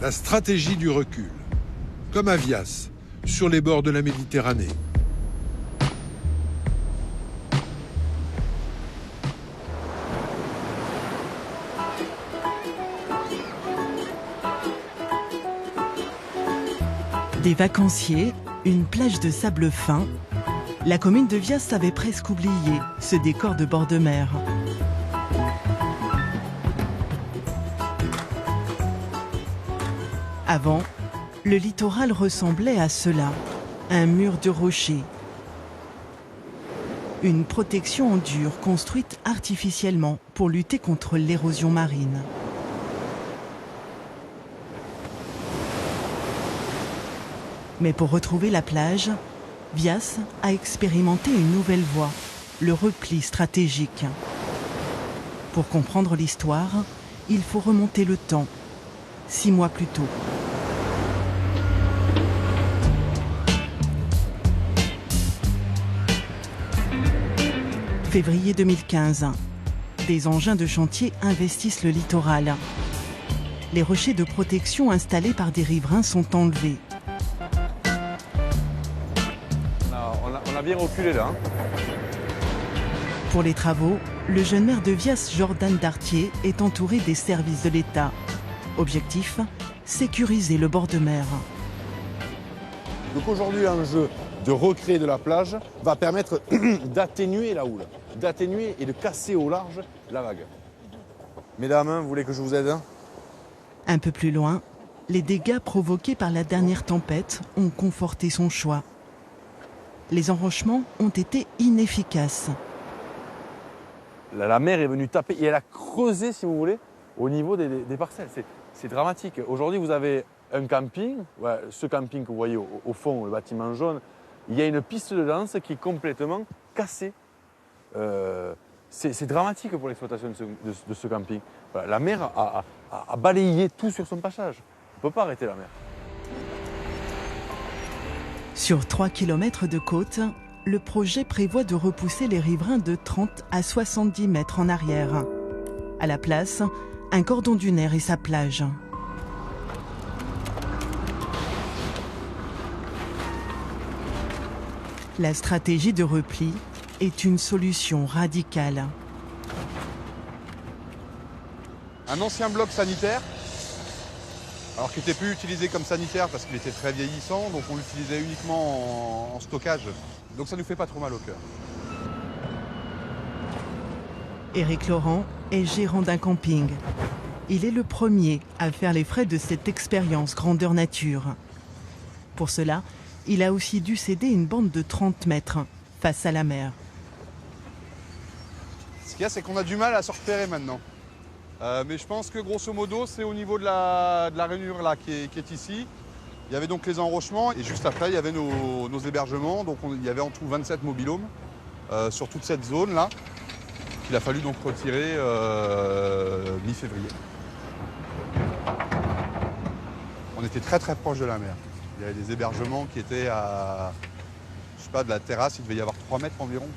La stratégie du recul, comme à Vias, sur les bords de la Méditerranée. Des vacanciers, une plage de sable fin. La commune de Vias avait presque oublié ce décor de bord de mer. Avant, le littoral ressemblait à cela, un mur de rochers. Une protection en dur construite artificiellement pour lutter contre l'érosion marine. Mais pour retrouver la plage, Vias a expérimenté une nouvelle voie, le repli stratégique. Pour comprendre l'histoire, il faut remonter le temps, 6 mois plus tôt. Février 2015, des engins de chantier investissent le littoral. Les rochers de protection installés par des riverains sont enlevés. On a bien reculé là. Pour les travaux, le jeune maire de Vias, Jordan Dartier, est entouré des services de l'État. Objectif, sécuriser le bord de mer. Donc aujourd'hui, l'enjeu de recréer de la plage va permettre d'atténuer la houle, d'atténuer et de casser au large la vague. Mesdames, vous voulez que je vous aide? Un peu plus loin, les dégâts provoqués par la dernière tempête ont conforté son choix. Les enrochements ont été inefficaces. La mer est venue taper et elle a creusé, si vous voulez, au niveau des parcelles. C'est dramatique. Aujourd'hui, vous avez un camping, ce camping que vous voyez au fond, le bâtiment jaune, il y a une piste de danse qui est complètement cassée. C'est dramatique pour l'exploitation de ce camping. Voilà, la mer a balayé tout sur son passage. On ne peut pas arrêter la mer. Sur 3 km de côte, le projet prévoit de repousser les riverains de 30 à 70 mètres en arrière. À la place, un cordon dunaire et sa plage. La stratégie de repli est une solution radicale. Un ancien bloc sanitaire, alors qui n'était plus utilisé comme sanitaire parce qu'il était très vieillissant, donc on l'utilisait uniquement en stockage. Donc ça ne nous fait pas trop mal au cœur. Éric Laurent est gérant d'un camping. Il est le premier à faire les frais de cette expérience grandeur nature. Pour cela, il a aussi dû céder une bande de 30 mètres face à la mer. Ce qu'il y a, c'est qu'on a du mal à se repérer maintenant. Mais je pense que grosso modo, c'est au niveau de la rainure là, qui est ici. Il y avait donc les enrochements et juste après, il y avait nos hébergements. Donc il y avait en tout 27 mobil-homes sur toute cette zone là, qu'il a fallu donc retirer mi-février. On était très très proche de la mer. Il y avait des hébergements qui étaient à, je sais pas, de la terrasse, il devait y avoir 3 mètres environ.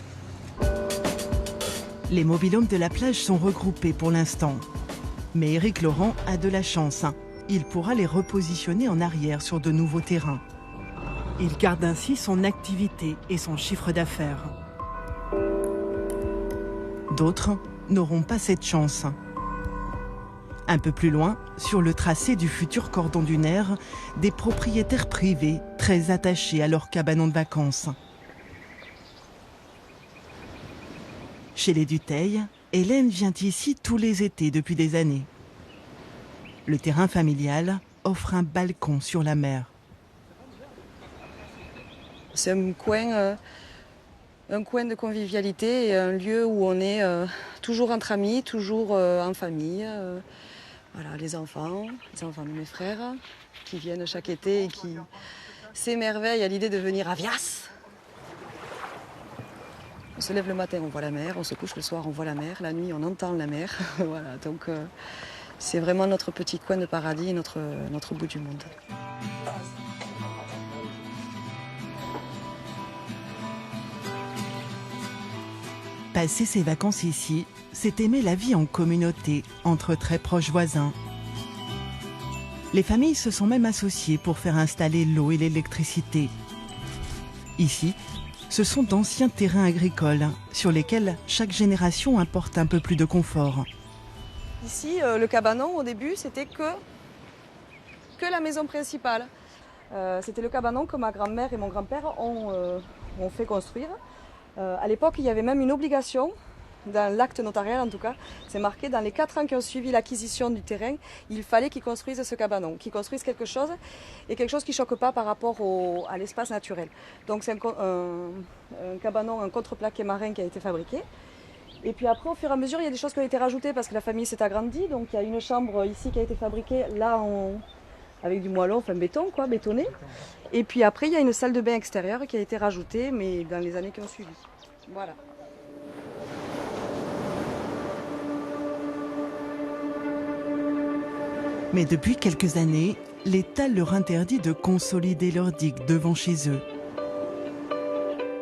Les mobil-homes de la plage sont regroupés pour l'instant. Mais Éric Laurent a de la chance. Il pourra les repositionner en arrière sur de nouveaux terrains. Il garde ainsi son activité et son chiffre d'affaires. D'autres n'auront pas cette chance. Un peu plus loin, sur le tracé du futur cordon dunaire, des propriétaires privés très attachés à leur cabanon de vacances. Chez les Dutheil, Hélène vient ici tous les étés depuis des années. Le terrain familial offre un balcon sur la mer. C'est un coin de convivialité et un lieu où on est toujours entre amis, toujours en famille. Voilà, les enfants de mes frères qui viennent chaque été et qui s'émerveillent à l'idée de venir à Vias. On se lève le matin, on voit la mer, on se couche le soir, on voit la mer, la nuit, on entend la mer. Voilà, donc c'est vraiment notre petit coin de paradis, notre bout du monde. Passer ses vacances ici, c'est aimer la vie en communauté, entre très proches voisins. Les familles se sont même associées pour faire installer l'eau et l'électricité. Ici, ce sont d'anciens terrains agricoles sur lesquels chaque génération apporte un peu plus de confort. Ici, le cabanon, au début, c'était que la maison principale. C'était le cabanon que ma grand-mère et mon grand-père ont fait construire. À l'époque, il y avait même une obligation, dans l'acte notarial en tout cas, c'est marqué dans les 4 ans qui ont suivi l'acquisition du terrain, il fallait qu'ils construisent ce cabanon, qu'ils construisent quelque chose et quelque chose qui ne choque pas par rapport à l'espace naturel. Donc c'est un cabanon, un contreplaqué marin qui a été fabriqué. Et puis après, au fur et à mesure, il y a des choses qui ont été rajoutées parce que la famille s'est agrandie. Donc il y a une chambre ici qui a été fabriquée là avec du moellon, enfin béton, quoi, bétonné. Et puis après, il y a une salle de bain extérieure qui a été rajoutée, mais dans les années qui ont suivi. Voilà. Mais depuis quelques années, l'État leur interdit de consolider leurs digues devant chez eux.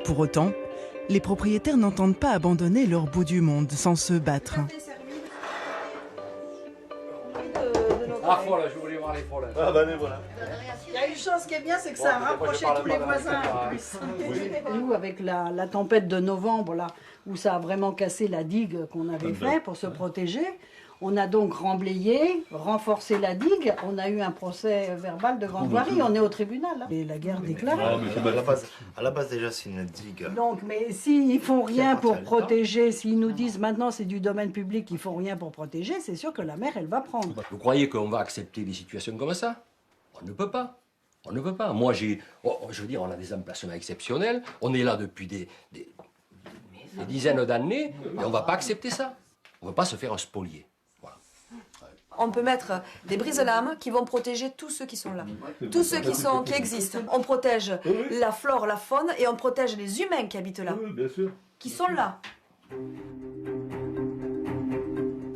Pour autant, les propriétaires n'entendent pas abandonner leur bout du monde sans se battre. Ah, voilà, je voulais voir les problèmes. Ah, ben voilà. Il y a une chose qui est bien, c'est que ça a rapproché tous les voisins en plus. Nous, avec la tempête de novembre, là, où ça a vraiment cassé la digue qu'on avait fait pour se protéger, on a donc remblayé, renforcé la digue. On a eu un procès verbal de grande voirie. On est au tribunal. Là. Et la guerre déclarée. À la base, déjà, c'est une digue. Donc, mais s'ils ne font rien pour protéger, s'ils nous disent maintenant c'est du domaine public, ils ne font rien pour protéger, c'est sûr que la mer, elle va prendre. Vous croyez qu'on va accepter des situations comme ça? On ne peut pas. On ne peut pas. Moi, je veux dire, on a des emplacements exceptionnels. On est là depuis des dizaines d'années et on ne va pas accepter ça. On ne va pas se faire un spolier. On peut mettre des brise-lames qui vont protéger tous ceux qui sont là. Tous ceux qui existent. On protège la flore, la faune et on protège les humains qui habitent là. Oui, bien sûr. Qui sont là.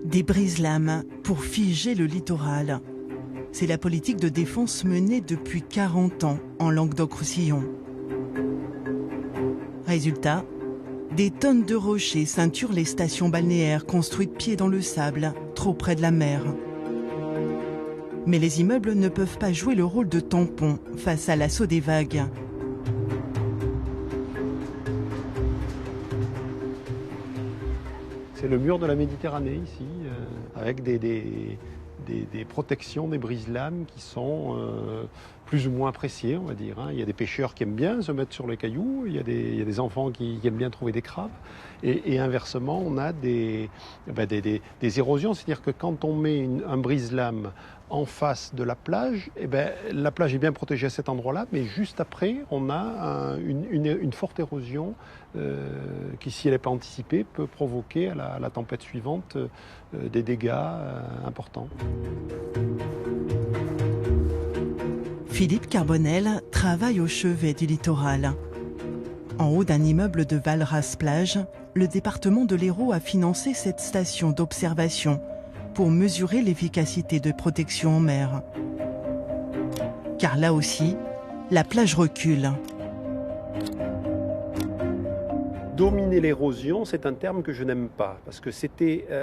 Des brise-lames pour figer le littoral. C'est la politique de défense menée depuis 40 ans en Languedoc-Roussillon. Résultat, des tonnes de rochers ceinturent les stations balnéaires construites pieds dans le sable, trop près de la mer. Mais les immeubles ne peuvent pas jouer le rôle de tampon face à l'assaut des vagues. C'est le mur de la Méditerranée ici, avec des protections, des brise-lames qui sont plus ou moins appréciées, on va dire. Il y a des pêcheurs qui aiment bien se mettre sur les cailloux, il y a des enfants qui aiment bien trouver des crabes. Et inversement, on a des érosions, c'est-à-dire que quand on met un brise-lame en face de la plage, la plage est bien protégée à cet endroit-là, mais juste après, on a une forte érosion qui, si elle n'est pas anticipée, peut provoquer à la tempête suivante des dégâts importants. Philippe Carbonel travaille au chevet du littoral. En haut d'un immeuble de Valras-Plage, le département de l'Hérault a financé cette station d'observation pour mesurer l'efficacité de protection en mer. Car là aussi, la plage recule. Dominer l'érosion, c'est un terme que je n'aime pas, parce que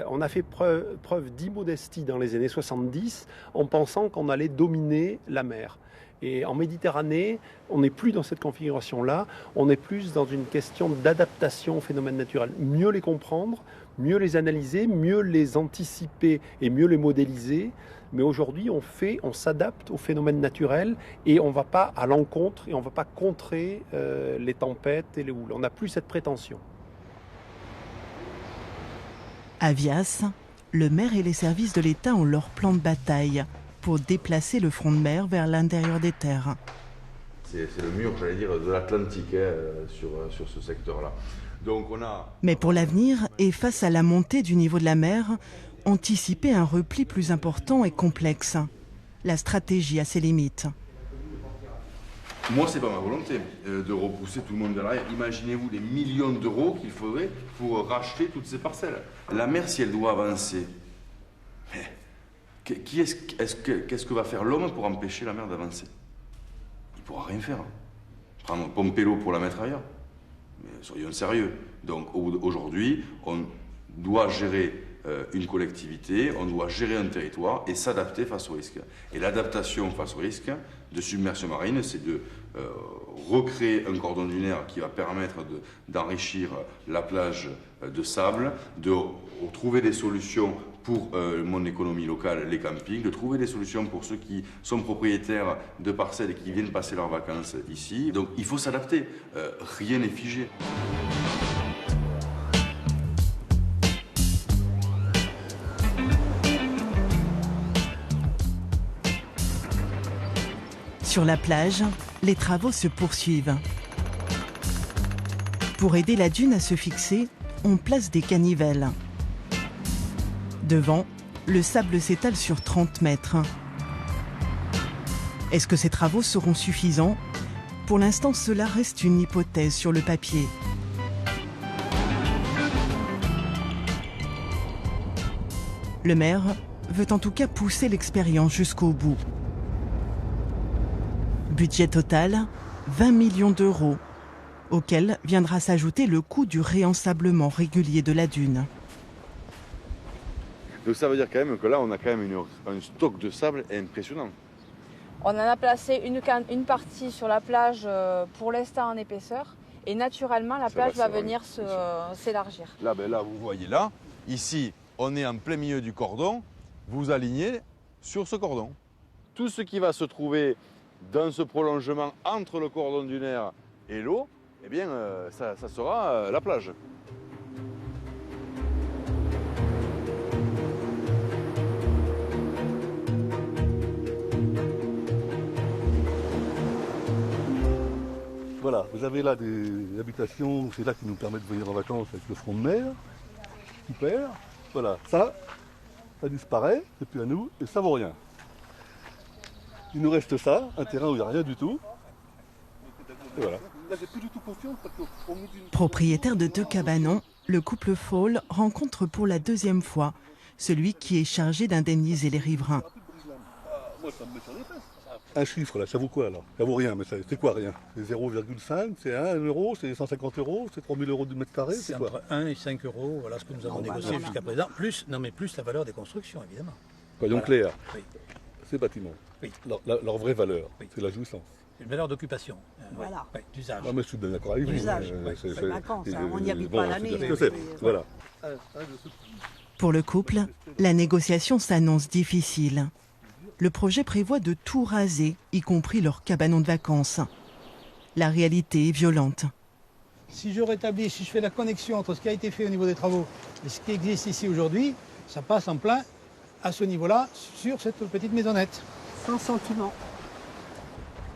on a fait preuve d'immodestie dans les années 70 en pensant qu'on allait dominer la mer. Et en Méditerranée, on n'est plus dans cette configuration-là, on est plus dans une question d'adaptation aux phénomènes naturels. Mieux les comprendre, mieux les analyser, mieux les anticiper et mieux les modéliser. Mais aujourd'hui, on s'adapte aux phénomènes naturels et on ne va pas à l'encontre et on ne va pas contrer les tempêtes et les houles. On n'a plus cette prétention. À Vias, le maire et les services de l'État ont leur plan de bataille pour déplacer le front de mer vers l'intérieur des terres. C'est le mur, j'allais dire, de l'Atlantique sur ce secteur-là. Donc Mais pour l'avenir et face à la montée du niveau de la mer, anticiper un repli plus important est complexe. La stratégie a ses limites. Moi, c'est pas ma volonté de repousser tout le monde vers l'arrière. Imaginez-vous les millions d'euros qu'il faudrait pour racheter toutes ces parcelles. La mer, si elle doit avancer, qu'est-ce que va faire l'homme pour empêcher la mer d'avancer? Il ne pourra rien faire. Pomper l'eau pour la mettre ailleurs. Mais soyons sérieux. Donc aujourd'hui, on doit gérer une collectivité, on doit gérer un territoire et s'adapter face au risque. Et l'adaptation face au risque de submersion marine, c'est de recréer un cordon dunaire qui va permettre d'enrichir la plage de sable, de trouver des solutions pour mon économie locale, les campings, de trouver des solutions pour ceux qui sont propriétaires de parcelles et qui viennent passer leurs vacances ici. Donc il faut s'adapter, rien n'est figé. Sur la plage, les travaux se poursuivent. Pour aider la dune à se fixer, on place des canivelles. Devant, le sable s'étale sur 30 mètres. Est-ce que ces travaux seront suffisants? Pour l'instant, cela reste une hypothèse sur le papier. Le maire veut en tout cas pousser l'expérience jusqu'au bout. Budget total, 20 millions d'euros, auquel viendra s'ajouter le coût du réensablement régulier de la dune. Donc ça veut dire quand même que là, on a quand même un stock de sable impressionnant. On en a placé une partie sur la plage pour l'instant en épaisseur. Et naturellement, la plage va venir s'élargir. Là, là, vous voyez là, ici, on est en plein milieu du cordon. Vous alignez sur ce cordon. Tout ce qui va se trouver dans ce prolongement entre le cordon dunaire et l'eau, eh bien, ça sera la plage. Voilà, vous avez là des habitations, c'est là qui nous permet de venir en vacances avec le front de mer. Super. Voilà, ça disparaît, c'est plus à nous, et ça vaut rien. Il nous reste ça, un terrain où il n'y a rien du tout. Et voilà. Là, j'ai plus du tout confiance parce qu'on met d'une... Propriétaire de 2 cabanons, le couple Fall rencontre pour la 2e fois celui qui est chargé d'indemniser les riverains. Moi, ça me met sur les fesses. Un chiffre là, ça vaut quoi alors? Ça vaut rien, mais c'est quoi rien? C'est 0,5, c'est 1 euro, c'est 150 euros, c'est 3 000 euros du mètre carré, c'est quoi? Entre 1 et 5 euros, voilà ce que nous avons négocié jusqu'à présent. Plus la valeur des constructions, évidemment. Soyons clairs, ces bâtiments, leur vraie valeur, c'est la jouissance. Une valeur d'occupation, voilà. d'usage. Ah, mais je suis bien d'accord avec vous. D'usage, c'est vacances, on n'y habite pas l'année. Voilà. Pour le couple, la négociation s'annonce difficile. Le projet prévoit de tout raser, y compris leur cabanon de vacances. La réalité est violente. Si je fais la connexion entre ce qui a été fait au niveau des travaux et ce qui existe ici aujourd'hui, ça passe en plein à ce niveau-là, sur cette petite maisonnette. Sans sentiment.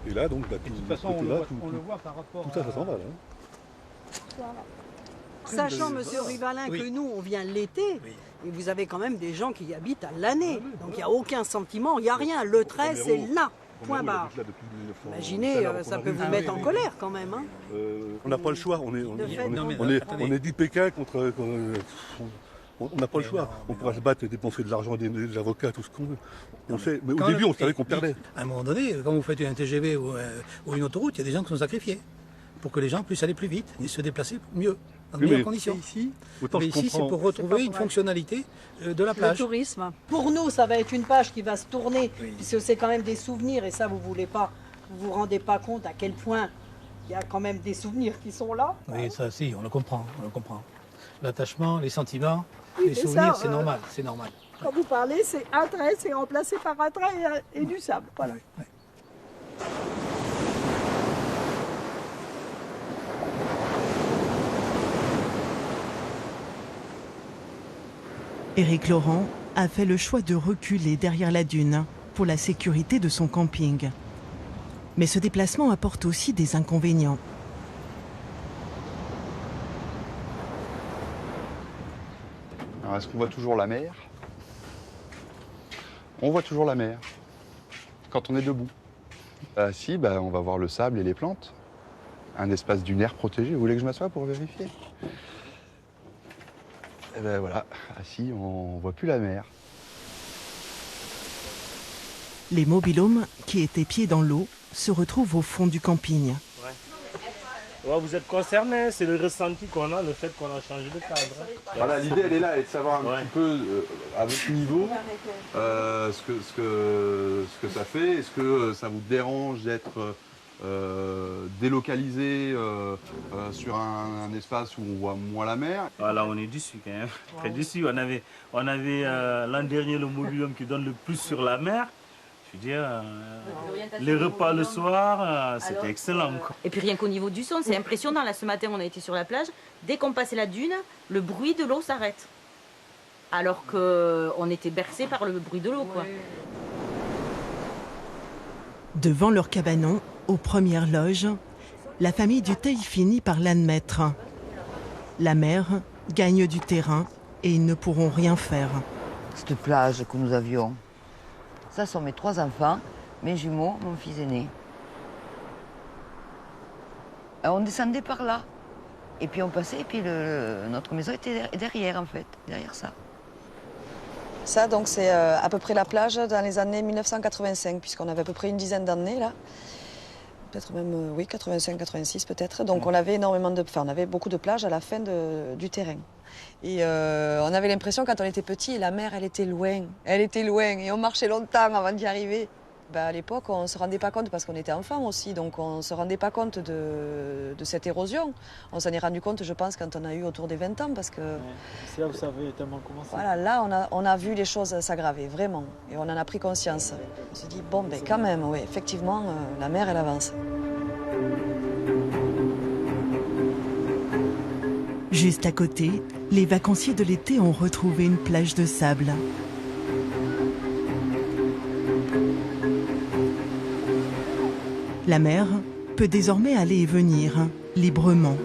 Et là, donc, de toute façon, on le voit par rapport tout ça s'en va, là. Voilà. Sachant, monsieur Rivalin, que nous, on vient l'été, et vous avez quand même des gens qui y habitent à l'année. Donc il n'y a aucun sentiment, il n'y a rien. Le trait, c'est là, point barre. Imaginez, ça peut vous mettre en colère quand même. Hein. On n'a pas le choix, on est dit Pékin contre... On n'a pas le choix. On pourra se battre et dépenser de l'argent des avocats, tout ce qu'on veut. On sait, mais au début, on savait qu'on perdait. À un moment donné, quand vous faites un TGV ou une autoroute, il y a des gens qui sont sacrifiés pour que les gens puissent aller plus vite et se déplacer mieux, dans de meilleures conditions. Mais ici, c'est pour retrouver une fonctionnalité de la plage. Le tourisme. Pour nous, ça va être une page qui va se tourner, puisque c'est quand même des souvenirs, et ça, vous voulez pas, vous vous rendez pas compte à quel point il y a quand même des souvenirs qui sont là. Oui, ça, si, on le comprend, L'attachement, les sentiments, les souvenirs, c'est normal, c'est normal. Quand vous parlez, c'est un trait, c'est remplacé par un trait et du sable. Voilà. Oui. Éric Laurent a fait le choix de reculer derrière la dune pour la sécurité de son camping. Mais ce déplacement apporte aussi des inconvénients. Alors, est-ce qu'on voit toujours la mer? On voit toujours la mer quand on est debout. Si, on va voir le sable et les plantes. Un espace dunaire protégé. Vous voulez que je m'assoie pour vérifier? Et ben voilà, assis, on voit plus la mer. Les mobil-homes qui étaient pieds dans l'eau se retrouvent au fond du camping. Ouais, vous êtes concernés, c'est le ressenti qu'on a, le fait qu'on a changé de cadre. Voilà, l'idée elle est là, elle est de savoir un petit peu à votre niveau ce que ça fait. Est-ce que ça vous dérange d'être délocalisé sur un espace où on voit moins la mer? Voilà, on est déçus quand même. Très déçus. On avait l'an dernier le mobilium qui donne le plus sur la mer. Je veux dire, les repas le soir, c'était excellent. Et puis rien qu'au niveau du son, c'est impressionnant. Là, ce matin, on a été sur la plage. Dès qu'on passait la dune, le bruit de l'eau s'arrête. Alors qu'on était bercé par le bruit de l'eau, quoi. Devant leur cabanon, aux premières loges, la famille Dutheil finit par l'admettre. La mer gagne du terrain et ils ne pourront rien faire. Cette plage que nous avions, ça sont mes 3 enfants, mes jumeaux, mon fils aîné. On descendait par là. Et puis on passait, et puis notre maison était derrière en fait, derrière ça. Ça, donc, c'est à peu près la plage dans les années 1985, puisqu'on avait à peu près une dizaine d'années là. Peut-être même, oui, 85, 86 peut-être. Donc on avait on avait beaucoup de plages à la fin du terrain. Et on avait l'impression, quand on était petit, la mer, elle était loin. Elle était loin, et on marchait longtemps avant d'y arriver. À l'époque, on ne se rendait pas compte, parce qu'on était enfants aussi, donc on ne se rendait pas compte de cette érosion. On s'en est rendu compte, je pense, quand on a eu autour des 20 ans, parce que... Ouais. C'est là où ça avait tellement commencé. Voilà, là, on a vu les choses s'aggraver, vraiment, et on en a pris conscience. On s'est dit, bon, ben quand même, oui, effectivement, la mer, elle avance. Juste à côté, les vacanciers de l'été ont retrouvé une plage de sable. La mer peut désormais aller et venir librement.